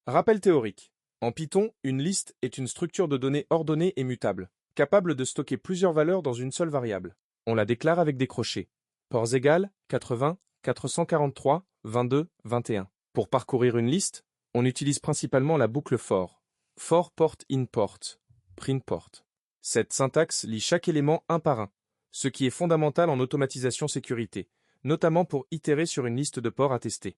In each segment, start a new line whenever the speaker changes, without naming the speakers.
Rappel théorique. En Python, une liste est une structure de données ordonnée et mutable, capable de stocker plusieurs valeurs dans une seule variable. On la déclare avec des crochets. Ports égales 80, 443, 22, 21. Pour parcourir une liste, on utilise principalement la boucle for. For port in port, print port. Cette syntaxe lit chaque élément un par un, ce qui est fondamental en automatisation sécurité, notamment pour itérer sur une liste de ports à tester.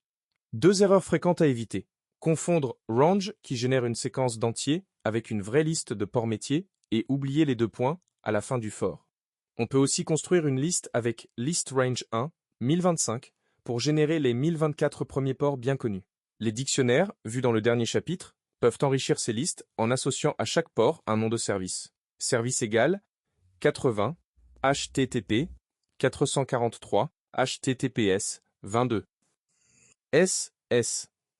Deux erreurs fréquentes à éviter. Confondre range, qui génère une séquence d'entiers, avec une vraie liste de ports métiers, et oublier les deux points à la fin du for. On peut aussi construire une liste avec listRange1, 1025, pour générer les 1024 premiers ports bien connus. Les dictionnaires, vus dans le dernier chapitre, peuvent enrichir ces listes en associant à chaque port un nom de service. Service égale 80 HTTP 443 HTTPS 22.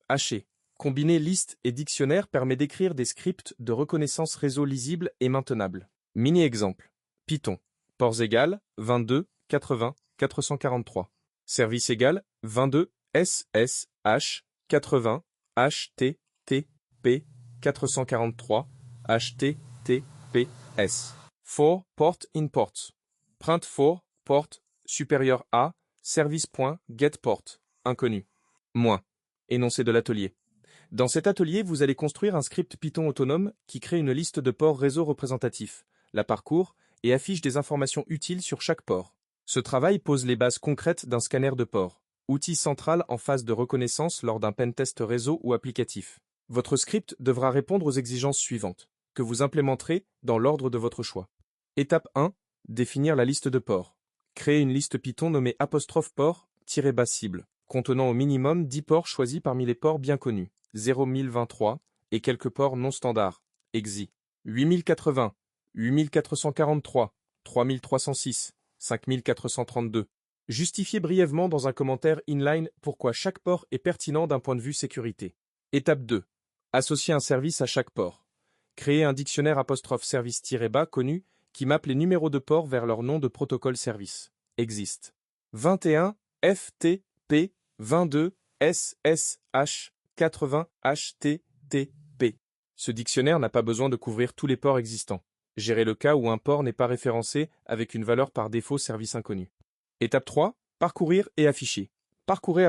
Haché. Combiner liste et dictionnaire permet d'écrire des scripts de reconnaissance réseau lisibles et maintenables. Mini-exemple. Python. Ports égales 22, 80, 443. Service égale 22 SSH 80 HTTP 443 HTTPS. For port in ports. Print for port supérieur à service.getPort inconnu. Moins. Énoncé de l'atelier. Dans cet atelier, vous allez construire un script Python autonome qui crée une liste de ports réseau représentatifs, la parcourt et affiche des informations utiles sur chaque port. Ce travail pose les bases concrètes d'un scanner de port, outil central en phase de reconnaissance lors d'un pentest réseau ou applicatif. Votre script devra répondre aux exigences suivantes, que vous implémenterez dans l'ordre de votre choix. Étape 1. Définir la liste de ports. Créer une liste Python nommée ''port-cible'' contenant au minimum 10 ports choisis parmi les ports bien connus, 0023, et quelques ports non standards, EXI, 8080, 8443, 3306, 5432. Justifiez brièvement dans un commentaire inline pourquoi chaque port est pertinent d'un point de vue sécurité. Étape 2. Associer un service à chaque port. Créer un dictionnaire ''service-bas'' connu qui mappe les numéros de ports vers leur nom de protocole service. Existe. 21 FTP 22 SSH 80 HTTP. Ce dictionnaire n'a pas besoin de couvrir tous les ports existants. Gérez le cas où un port n'est pas référencé avec une valeur par défaut service inconnu. Étape 3. Parcourir et afficher. Parcourez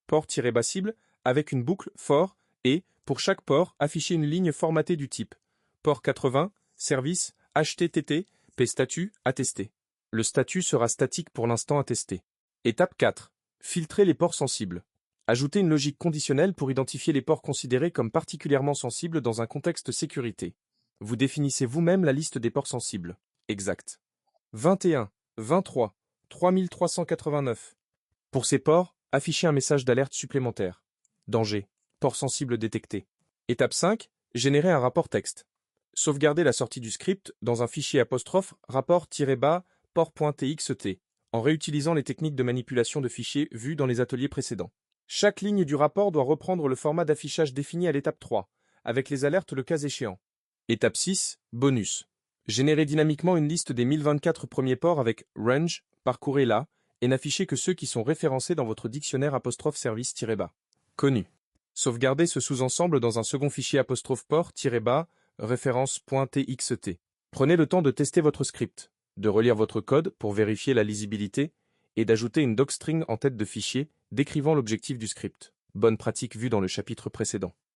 port-bas cible avec une boucle for et, pour chaque port, affichez une ligne formatée du type port 80, service, HTTP statut attesté. Le statut sera statique pour l'instant attesté. Étape 4. Filtrer les ports sensibles. Ajoutez une logique conditionnelle pour identifier les ports considérés comme particulièrement sensibles dans un contexte sécurité. Vous définissez vous-même la liste des ports sensibles. Exact. 21, 23, 3389. Pour ces ports, affichez un message d'alerte supplémentaire. Danger. Port sensible détecté. Étape 5. Générer un rapport texte. Sauvegardez la sortie du script dans un fichier rapport-bas port.txt en réutilisant les techniques de manipulation de fichiers vues dans les ateliers précédents. Chaque ligne du rapport doit reprendre le format d'affichage défini à l'étape 3, avec les alertes le cas échéant. Étape 6. Bonus. Générez dynamiquement une liste des 1024 premiers ports avec range, parcourez-la, et n'affichez que ceux qui sont référencés dans votre dictionnaire ''service-bas''. Connu. Sauvegardez ce sous-ensemble dans un second fichier ''port-bas'' référence.txt. Prenez le temps de tester votre script, de relire votre code pour vérifier la lisibilité et d'ajouter une docstring en tête de fichier décrivant l'objectif du script. Bonne pratique vue dans le chapitre précédent.